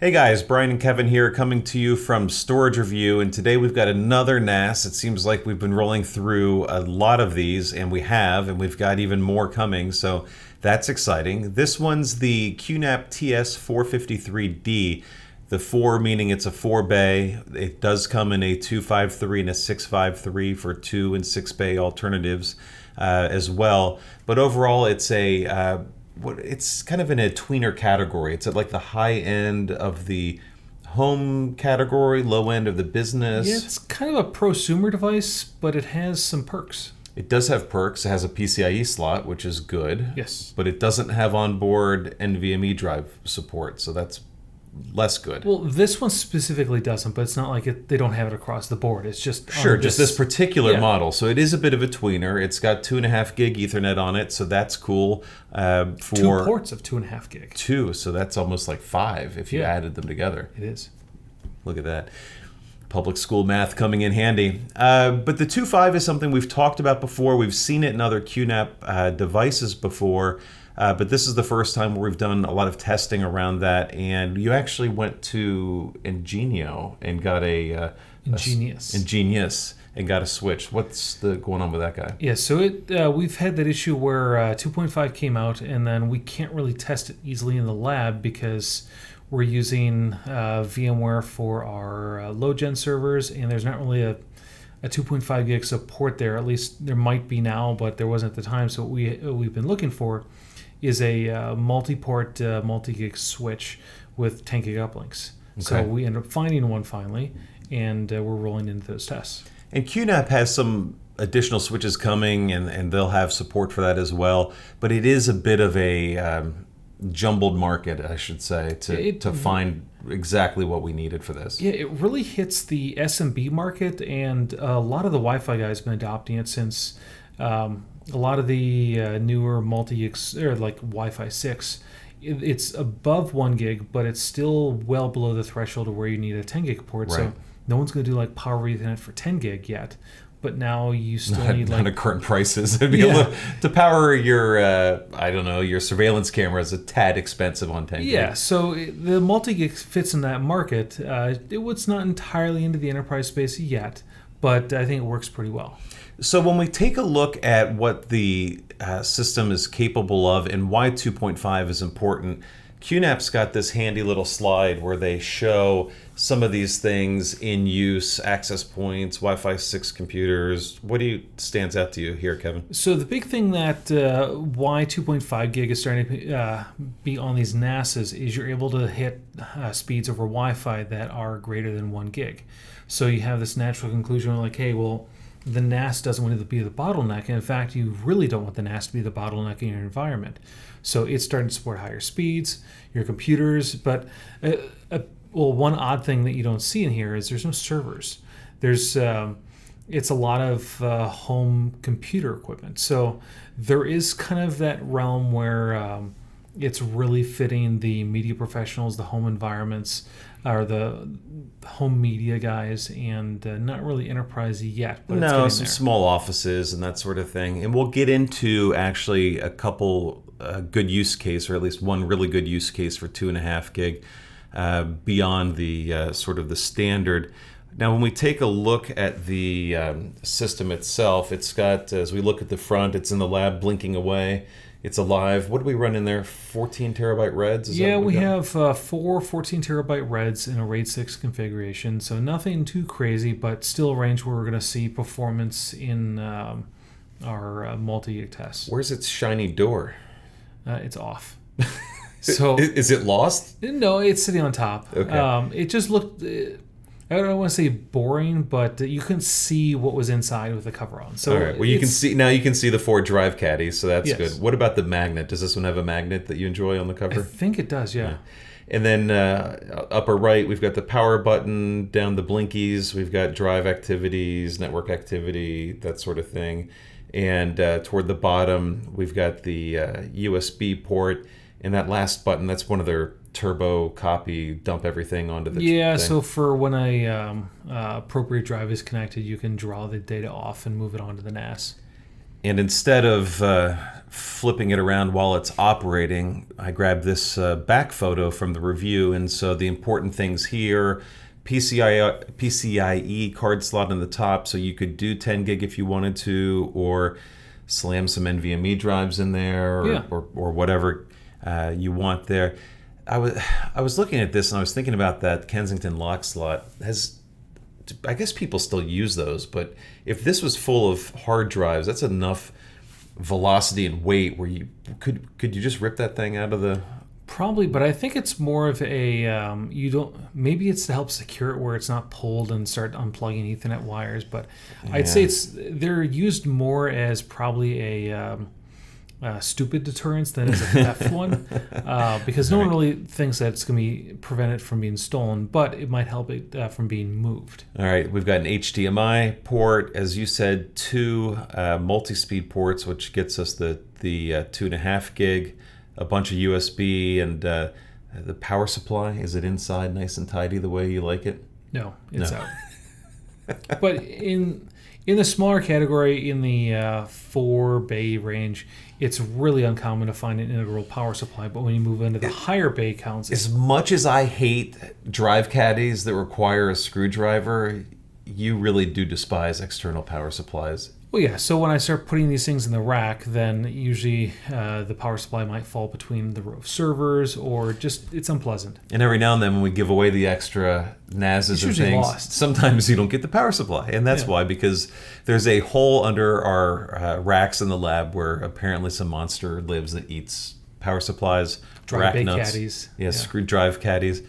Hey guys, Brian and Kevin here coming to you from Storage Review, and today we've got another NAS. It seems like we've been rolling through a lot of these, and we've got even more coming, so that's exciting. This one's the QNAP TS-453D, the 4 meaning it's a 4-bay. It does come in a 253 and a 653 for 2 and 6-bay alternatives as well, but overall it's it's kind of in a tweener category. It's at like the high end of the home category, low end of the business. Yeah, it's kind of a prosumer device, but it has some perks. It does have perks. It has a PCIe slot, which is good. Yes. But it doesn't have onboard NVMe drive support, so that's less good. Well, this one specifically doesn't, but it's not like they don't have it across the board. It's just just this particular model. So it is a bit of a tweener. It's got 2.5 gig Ethernet on it, so that's cool. For 2 ports of 2.5 gig. 2, so that's almost like 5 if you added them together. It is. Look at that. Public school math coming in handy. But the 2.5 is something we've talked about before. We've seen it in other QNAP devices before. But this is the first time where we've done a lot of testing around that, and you actually went to Ingenio and got Ingenious and got a switch. What's going on with that guy? Yeah, so we've had that issue where 2.5 came out, and then we can't really test it easily in the lab because we're using VMware for our load gen servers, and there's not really a 2.5 gig support there. At least there might be now, but there wasn't at the time. So what we've been looking for is a multi-port, multi-gig switch with 10 gig uplinks. Okay. So we ended up finding one finally, and we're rolling into those tests. And QNAP has some additional switches coming, and they'll have support for that as well. But it is a bit of a jumbled market, I should say, to find exactly what we needed for this. Yeah, it really hits the SMB market, and a lot of the Wi-Fi guys have been adopting it since a lot of the newer multi-gig, or like Wi-Fi 6, it's above 1 gig, but it's still well below the threshold of where you need a 10 gig port. Right. So no one's going to do like Power Ethernet for 10 gig yet. But now you still need not at current prices. It'd be able to power your your surveillance camera is a tad expensive on 10 gig. Yeah, so the multi-gig fits in that market. It's not entirely into the enterprise space yet, but I think it works pretty well. So when we take a look at what the system is capable of and why 2.5 is important, QNAP's got this handy little slide where they show some of these things in use, access points, Wi-Fi 6 computers. What stands out to you here, Kevin? So the big thing that why 2.5 gig is starting to be on these NASs is you're able to hit speeds over Wi-Fi that are greater than 1 gig. So you have this natural conclusion like, hey, well, the NAS doesn't want to be the bottleneck. And in fact, you really don't want the NAS to be the bottleneck in your environment. So it's starting to support higher speeds, your computers. But one odd thing that you don't see in here is there's no servers. It's a lot of home computer equipment. So there is kind of that realm where it's really fitting the media professionals, the home environments, or the home media guys, and not really enterprise yet. But no, some small offices and that sort of thing. And we'll get into actually a couple good use case, or at least one really good use case for 2.5 gig beyond the sort of the standard. Now, when we take a look at the system itself, it's got, as we look at the front, it's in the lab blinking away. It's alive. What do we run in there? 14 terabyte RAIDs? We have 4 14 terabyte RAIDs in a RAID 6 configuration, so nothing too crazy, but still a range where we're going to see performance in our multi-gig tests. Where's its shiny door? It's off. So is it lost? No, it's sitting on top. Okay. It just looked, I don't want to say boring, but you couldn't see what was inside with the cover on. So all right. Well, you can see the 4 drive caddies, so that's good. What about the magnet? Does this one have a magnet that you enjoy on the cover? I think it does, yeah. And then upper right, we've got the power button, down the blinkies, we've got drive activities, network activity, that sort of thing. And toward the bottom, we've got the USB port, and that last button, that's one of their turbo copy, dump everything onto the thing. So for when a appropriate drive is connected, you can draw the data off and move it onto the NAS. And instead of flipping it around while it's operating, I grabbed this back photo from the review. And so the important things here, PCIe card slot in the top, so you could do 10 gig if you wanted to, or slam some NVMe drives in there, or whatever you want there. I was looking at this and I was thinking about that Kensington lock slot. I guess people still use those, but if this was full of hard drives, that's enough velocity and weight where you could you just rip that thing out of the... Probably, but I think it's more of a maybe it's to help secure it where it's not pulled and start unplugging Ethernet wires, but I'd say they're used more as probably a stupid deterrence than as a theft one, because no one really thinks that it's going to prevent it from being stolen, but it might help it from being moved. All right, we've got an HDMI port, as you said, 2 multi-speed ports, which gets us the 2.5 gig, a bunch of USB, and the power supply. Is it inside nice and tidy the way you like it? No, it's out. But in the smaller category, in the 4 bay range, it's really uncommon to find an integral power supply. But when you move into the higher bay counts... As much as I hate drive caddies that require a screwdriver, you really do despise external power supplies. Well, yeah, so when I start putting these things in the rack, then usually the power supply might fall between the row of servers, or just it's unpleasant. And every now and then when we give away the extra NASs and things, lost. Sometimes you don't get the power supply. And that's why, because there's a hole under our racks in the lab where apparently some monster lives that eats power supplies, Drive bay nuts. caddies. Yeah, screw drive caddies.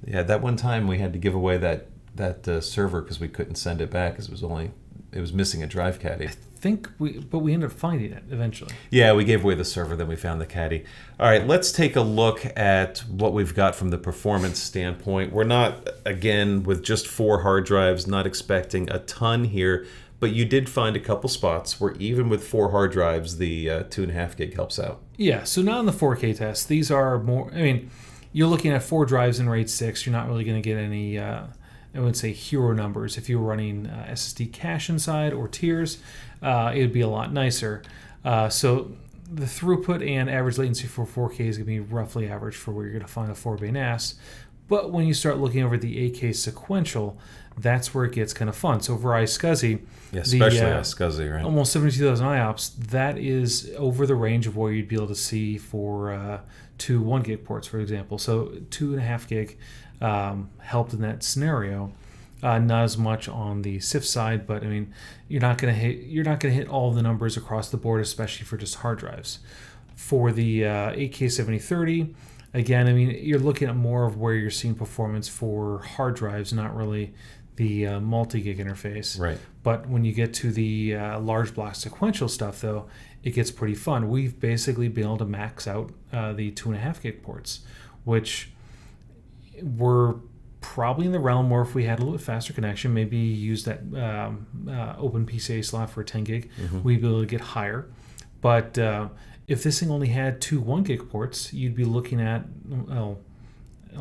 Yeah, that one time we had to give away that server because we couldn't send it back because it was missing a drive caddy. But we ended up finding it eventually. Yeah, we gave away the server, then we found the caddy. All right, let's take a look at what we've got from the performance standpoint. We're not, again, with just 4 hard drives, not expecting a ton here, but you did find a couple spots where even with 4 hard drives, the 2.5 gig helps out. Yeah, so now in the 4K test, these are more, you're looking at 4 drives in RAID 6, you're not really going to get any... I would say hero numbers. If you were running SSD cache inside or tiers, it would be a lot nicer. So the throughput and average latency for 4K is going to be roughly average for where you're going to find a 4-bay NAS. But when you start looking over the 8K sequential, that's where it gets kind of fun. So for iSCSI, especially iSCSI, right? Almost 72,000 IOPS, that is over the range of where you'd be able to see for 2 1 gig ports, for example. So 2.5 gig helped in that scenario. Not as much on the SIF side, but you're not going to hit all of the numbers across the board, especially for just hard drives. For the 8K 7030, again, you're looking at more of where you're seeing performance for hard drives, not really the multi-gig interface. Right. But when you get to the large block sequential stuff, though, it gets pretty fun. We've basically been able to max out the 2.5 gig ports, which were probably in the realm where if we had a little bit faster connection, maybe use that open PCIe slot for 10 gig, we'd be able to get higher. But if this thing only had 2 1 gig ports, you'd be looking at a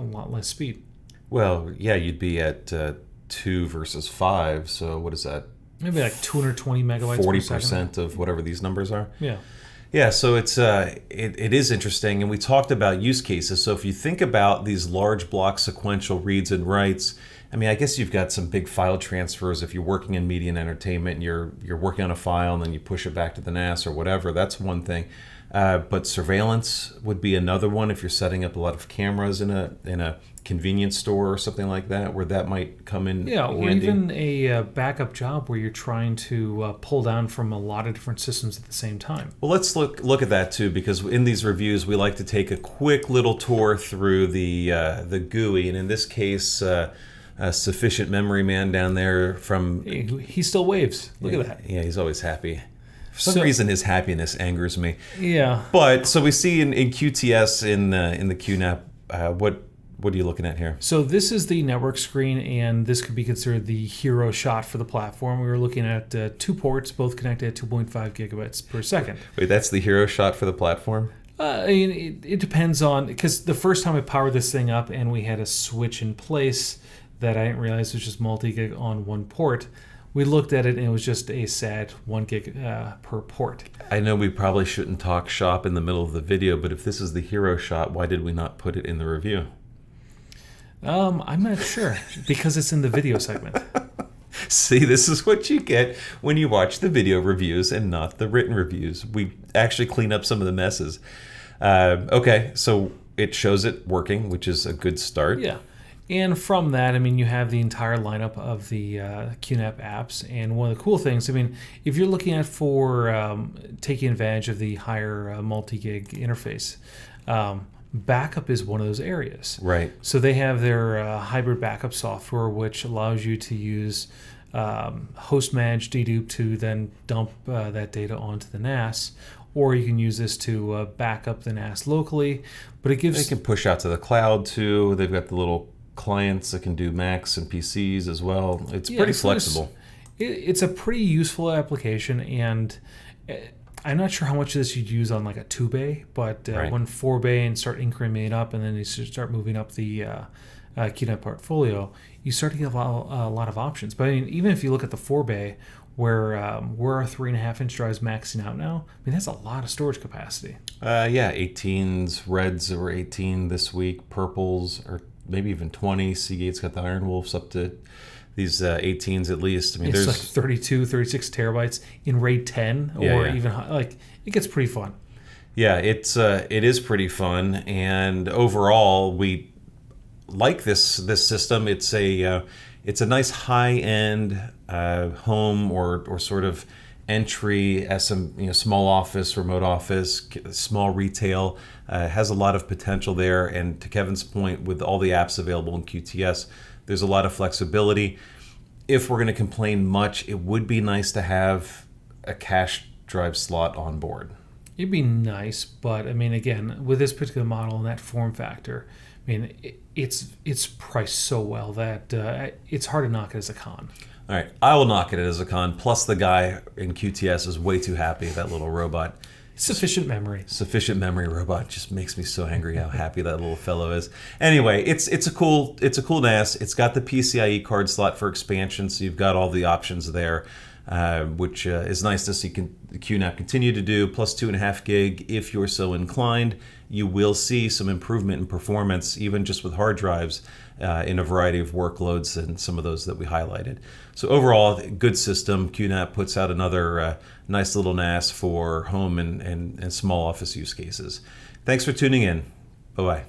lot less speed. Well, yeah, you'd be at 2 versus 5, so what is that? Maybe like 220 megabytes 40% per second. of whatever these numbers are? Yeah. Yeah, so it is interesting, and we talked about use cases. So if you think about these large block sequential reads and writes, I guess you've got some big file transfers. If you're working in media and entertainment, and you're working on a file and then you push it back to the NAS or whatever, that's one thing. But surveillance would be another one if you're setting up a lot of cameras in a convenience store or something like that, where that might come in. Yeah, or handy. even a backup job where you're trying to pull down from a lot of different systems at the same time. Well, let's look at that too, because in these reviews we like to take a quick little tour through the GUI, and in this case, Sufficient Memory Man down there from... He still waves. Look at that. Yeah, he's always happy. For some reason, his happiness angers me. Yeah. But so we see in QTS in the QNAP, what are you looking at here? So this is the network screen, and this could be considered the hero shot for the platform. We were looking at 2 ports, both connected at 2.5 gigabits per second. Wait, that's the hero shot for the platform? It depends on, because the first time I powered this thing up and we had a switch in place that I didn't realize was just multi-gig on one port, we looked at it and it was just a sad 1 gig per port. I know we probably shouldn't talk shop in the middle of the video, but if this is the hero shot, why did we not put it in the review? I'm not sure because it's in the video segment. See, this is what you get when you watch the video reviews and not the written reviews. We actually clean up some of the messes. Okay, so it shows it working, which is a good start. Yeah. And from that, I mean, you have the entire lineup of the QNAP apps. And one of the cool things, I mean, if you're looking at for taking advantage of the higher multi-gig interface, backup is one of those areas. Right. So they have their hybrid backup software, which allows you to use host managed dedupe to then dump that data onto the NAS, or you can use this to back up the NAS locally. But it gives They can push out to the cloud too. They've got the little clients that can do Macs and PCs as well. It's pretty flexible. It's a pretty useful application, and I'm not sure how much of this you'd use on like a 2-bay, but Right. when 4-bay and start incrementing up, and then you start moving up the QNAP portfolio, you start to get a lot of options. But I mean, even if you look at the 4-bay, where our 3.5-inch drives maxing out now, I mean, that's a lot of storage capacity. Yeah, 18s, reds were 18 this week, purples, or maybe even 20. Seagate's got the Iron Wolves up to these 18s at least. I mean, It's there's like 32, 36 terabytes in RAID 10, or Yeah. even like it gets pretty fun. Yeah, it is pretty fun, and overall we like this system. It's a nice high end home or sort of entry small office, remote office, small retail. Has a lot of potential there, and to Kevin's point, with all the apps available in QTS, there's a lot of flexibility. If we're going to complain much, it would be nice to have a cache drive slot on board. It'd be nice, but I mean, again, with this particular model and that form factor, I mean, it's priced so well that it's hard to knock it as a con. All right, I will knock it as a con. Plus, the guy in QTS is way too happy. That little robot. Sufficient memory. Sufficient memory robot just makes me so angry how happy that little fellow is. Anyway, it's a cool NAS. It's got the PCIe card slot for expansion, so you've got all the options there, which is nice to see QNAP continue to do. Plus 2.5 gig if you're so inclined. You will see some improvement in performance, even just with hard drives, in a variety of workloads and some of those that we highlighted. So overall, good system. QNAP puts out another nice little NAS for home and small office use cases. Thanks for tuning in. Bye-bye.